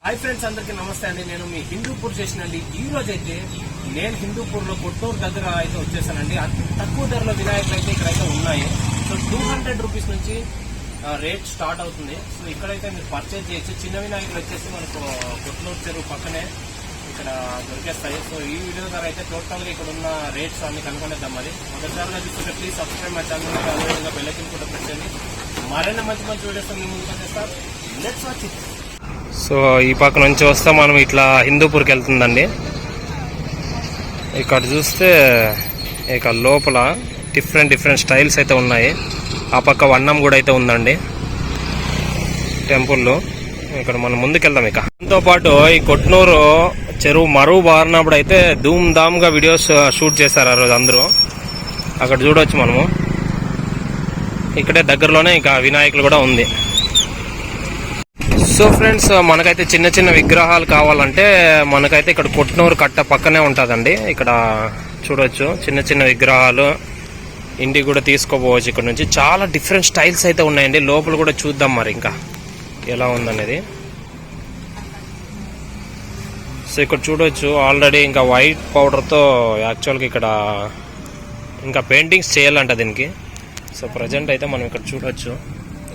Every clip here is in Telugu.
హాయ్ ఫ్రెండ్స్, అందరికీ నమస్తే అండి. నేను మీ హిందూపూర్ చేసినండి. ఈ రోజు అయితే నేను హిందూపూర్ లో కొట్టూరు దగ్గర అయితే వచ్చేసానండి. అతి తక్కువ ధరలో వినాయకులు అయితే ఇక్కడైతే ఉన్నాయి. సో 200 రూపీస్ నుంచి రేట్ స్టార్ట్ అవుతుంది. సో ఇక్కడైతే మీరు పర్చేజ్ చేయొచ్చు. చిన్న వినాయకులు వచ్చేసి మనకు కొట్లూరు చెరువు పక్కనే ఇక్కడ దొరికేస్తాయి. సో ఈ వీడియో ద్వారా అయితే టోటల్ గా ఇక్కడ ఉన్న రేట్స్ అన్ని కనుక్కునేద్దాం. మరి మొదటిసారిగా చూస్తుంటే ప్లీజ్ సబ్స్క్రైబ్ మై ఛానల్, అదేవిధంగా బెల్ ఐకాన్ కూడా ప్రెస్ చేయండి. మరిన్ని మంచి మంచి వీడియోస్ మీ ముందుకు వచ్చేస్తారు. Let's watch it. సో ఈ పక్క నుంచి వస్తే మనం ఇట్లా హిందూపూర్కి వెళ్తుందండి. ఇక్కడ చూస్తే ఇక లోపల డిఫరెంట్ స్టైల్స్ అయితే ఉన్నాయి. ఆ పక్క వన్నం కూడా అయితే ఉందండి టెంపుల్లో. ఇక్కడ మనం ముందుకెళ్దాం. ఇక దాంతో పాటు ఈ కొట్నూరు చెరువు మరువు బారినప్పుడు అయితే ధూమ్ ధామ్ గా వీడియోస్ షూట్ చేశారు ఆ రోజు అందరూ. అక్కడ చూడవచ్చు మనము. ఇక్కడే దగ్గరలోనే ఇక వినాయకులు కూడా ఉంది. సో ఫ్రెండ్స్, మనకైతే చిన్న చిన్న విగ్రహాలు కావాలంటే మనకైతే ఇక్కడ కొట్నూరు కట్ట పక్కనే ఉంటుందండి. ఇక్కడ చూడొచ్చు చిన్న చిన్న విగ్రహాలు ఇంటికి కూడా తీసుకోపోవచ్చు. ఇక్కడ నుంచి చాలా డిఫరెంట్ స్టైల్స్ అయితే ఉన్నాయండి. లోపల కూడా చూద్దాం మరి ఇంకా ఎలా ఉందనేది. సో ఇక్కడ చూడొచ్చు ఆల్రెడీ ఇంకా వైట్ పౌడర్తో యాక్చువల్గా ఇక్కడ ఇంకా పెయింటింగ్స్ చేయాలంట దీనికి. సో ప్రజెంట్ అయితే మనం ఇక్కడ చూడొచ్చు.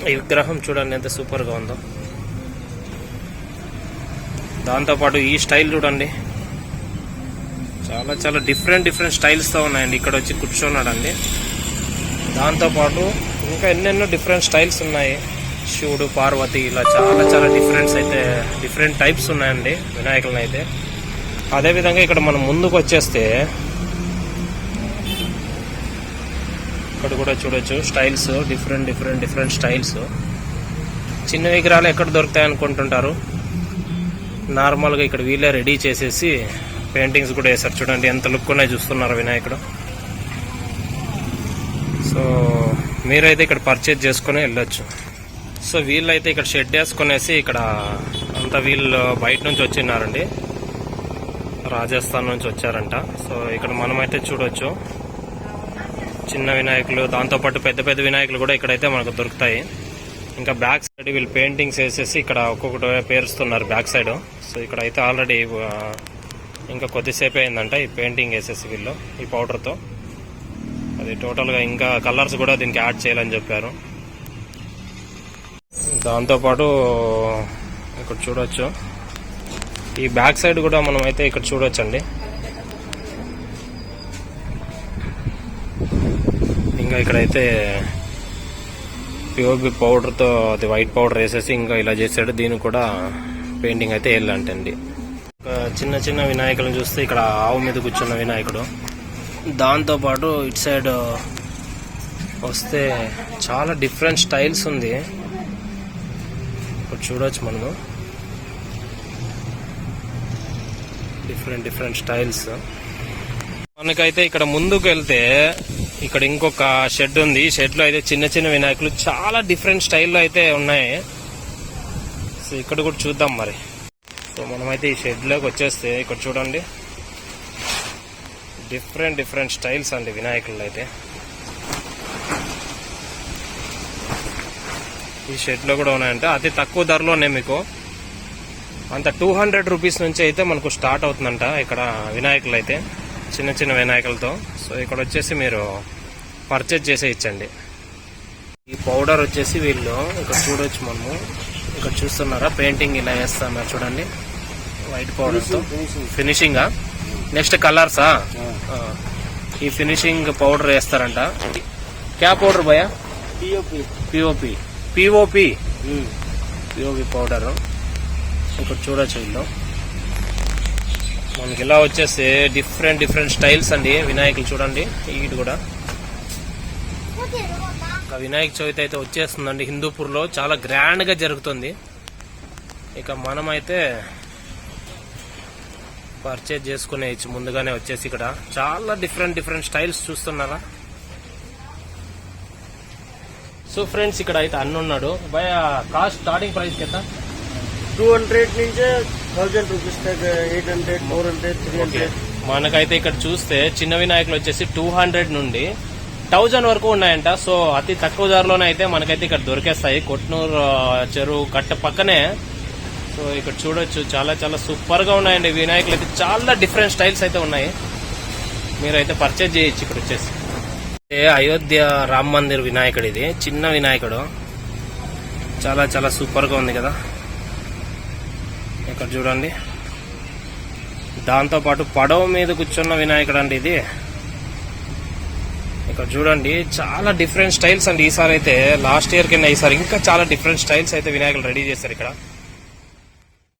ఈ విగ్రహం చూడండి ఎంత సూపర్గా ఉందో. దాంతోపాటు ఈ స్టైల్ చూడండి, చాలా డిఫరెంట్ స్టైల్స్తో ఉన్నాయండి. ఇక్కడ వచ్చి కూర్చున్నాడండి. దాంతోపాటు ఇంకా ఎన్నెన్నో డిఫరెంట్ స్టైల్స్ ఉన్నాయి. శివుడు, పార్వతి, ఇలా చాలా డిఫరెంట్ టైప్స్ ఉన్నాయండి వినాయకులను అయితే. అదేవిధంగా ఇక్కడ మనం ముందుకు వచ్చేస్తే ఇక్కడ కూడా చూడొచ్చు స్టైల్స్, డిఫరెంట్ స్టైల్స్. చిన్న విగ్రహాలు ఎక్కడ దొరుకుతాయి అనుకుంటుంటారు. నార్మల్గా ఇక్కడ వీళ్ళే రెడీ చేసేసి పెయింటింగ్స్ కూడా వేశారు. చూడండి ఎంత లుక్ ఉన్నాయి చూస్తున్నారు వినాయకుడు. సో మీరైతే ఇక్కడ పర్చేజ్ చేసుకుని వెళ్ళొచ్చు. సో వీళ్ళైతే ఇక్కడ షెడ్ వేసుకునేసి ఇక్కడ అంతా వీళ్ళు బయట నుంచి వచ్చినారండి, రాజస్థాన్ నుంచి వచ్చారంట. సో ఇక్కడ మనమైతే చూడొచ్చు చిన్న వినాయకులు, దాంతోపాటు పెద్ద వినాయకులు కూడా ఇక్కడైతే మనకు దొరుకుతాయి. ఇంకా బ్యాక్ సైడ్ వీళ్ళు పెయింటింగ్స్ వేసేసి ఇక్కడ ఒక్కొక్కటి పేరుస్తున్నారు బ్యాక్ సైడ్. సో ఇక్కడ అయితే ఆల్రెడీ ఇంకా కొద్దిసేపు అయిందంట ఈ పెయింటింగ్ వేసేసి వీళ్ళు ఈ పౌడర్తో. అది టోటల్గా ఇంకా కలర్స్ కూడా దీనికి యాడ్ చేయాలని చెప్పారు. దాంతోపాటు ఇక్కడ చూడొచ్చు ఈ బ్యాక్ సైడ్ కూడా మనం అయితే ఇక్కడ చూడొచ్చండి. ఇంకా ఇక్కడైతే పిఓపి పౌడర్తో అది వైట్ పౌడర్ వేసేసి ఇంకా ఇలా చేసాడు. దీనికి కూడా పెయింటింగ్ అయితే వేయాలంటండి. చిన్న వినాయకులను చూస్తే ఇక్కడ ఆవు మీద కూర్చున్న వినాయకుడు. దాంతోపాటు ఇటు సైడ్ వస్తే చాలా డిఫరెంట్ స్టైల్స్ ఉంది. ఇప్పుడు చూడొచ్చు మనము డిఫరెంట్ స్టైల్స్. మనకైతే ఇక్కడ ముందుకు వెళ్తే ఇక్కడ ఇంకొక షెడ్ ఉంది. ఈ షెడ్ లో అయితే చిన్న వినాయకులు చాలా డిఫరెంట్ స్టైల్లో అయితే ఉన్నాయి. సో ఇక్కడ కూడా చూద్దాం మరి. సో మనమైతే ఈ షెడ్ లోకి వచ్చేస్తే ఇక్కడ చూడండి డిఫరెంట్ స్టైల్స్ అండి వినాయకులు అయితే. ఈ షెడ్ లో కూడా ఉన్నాయంటే అతి తక్కువ ధరలోనే మీకు అంత 200 రూపీస్ నుంచి అయితే మనకు స్టార్ట్ అవుతుందంట ఇక్కడ వినాయకులు అయితే, చిన్న వినాయకులతో. సో ఇక్కడ వచ్చేసి మీరు పర్చేజ్ చేసే ఇచ్చండి. ఈ పౌడర్ వచ్చేసి వీళ్ళు ఇక్కడ చూడొచ్చు మనము. ఇక్కడ చూస్తున్నారా పెయింటింగ్ ఇలా వేస్తున్నారు చూడండి వైట్ పౌడర్తో. ఫినిషింగా నెక్స్ట్ కలర్సా ఈ ఫినిషింగ్ పౌడర్ వేస్తారంట. క్యా పౌడర్ భయ్యా? POP powder. ఇక్కడ చూడొచ్చు వీళ్ళు మనకి ఇలా వచ్చేసి డిఫరెంట్ స్టైల్స్ అండి వినాయకులు. చూడండి ఇది కూడా వినాయక చవితి అయితే వచ్చేస్తుందండి. హిందూపూర్ లో చాలా గ్రాండ్ గా జరుగుతుంది. ఇక మనమైతే పర్చేజ్ చేసుకునే ముందుగానే వచ్చేసి ఇక్కడ చాలా డిఫరెంట్ స్టైల్స్ చూస్తున్నారా. సో ఫ్రెండ్స్ ఇక్కడ అయితే అన్న ఉన్నాడు. భయ కాస్ట్ స్టార్టింగ్ ప్రైస్ ఎంత? 200 నుంచి 1000 రూపీస్ దాకా, 800, 400, 300. మనకైతే ఇక్కడ చూస్తే చిన్న వినాయకులు వచ్చేసి 200 నుండి 1000 వరకు ఉన్నాయంట. సో అతి తక్కువ ధరలోనే అయితే మనకైతే ఇక్కడ దొరికేస్తాయి. కొట్నూరు చెరువు కట్ట పక్కనే. సో సో ఇక్కడ చూడొచ్చు చాలా చాలా సూపర్ గా ఉన్నాయండి వినాయకులు అయితే. చాలా డిఫరెంట్ స్టైల్స్ అయితే ఉన్నాయి. మీరైతే పర్చేజ్ చేయొచ్చు ఇక్కడ వచ్చేసి. అయోధ్య రామ్ మందిర్ వినాయకుడు, ఇది చిన్న వినాయకుడు, చాలా చాలా సూపర్ గా ఉంది కదా. ఇక్కడ చూడండి, దాంతో పాటు పడవ మీద కూర్చున్న వినాయకుడు అండి ఇది. ఇక్కడ చూడండి చాలా డిఫరెంట్ స్టైల్స్ అండి. ఈసారి అయితే లాస్ట్ ఇయర్ కింద ఈసారి ఇంకా చాలా డిఫరెంట్ స్టైల్స్ అయితే వినాయకులు రెడీ చేస్తారు ఇక్కడ.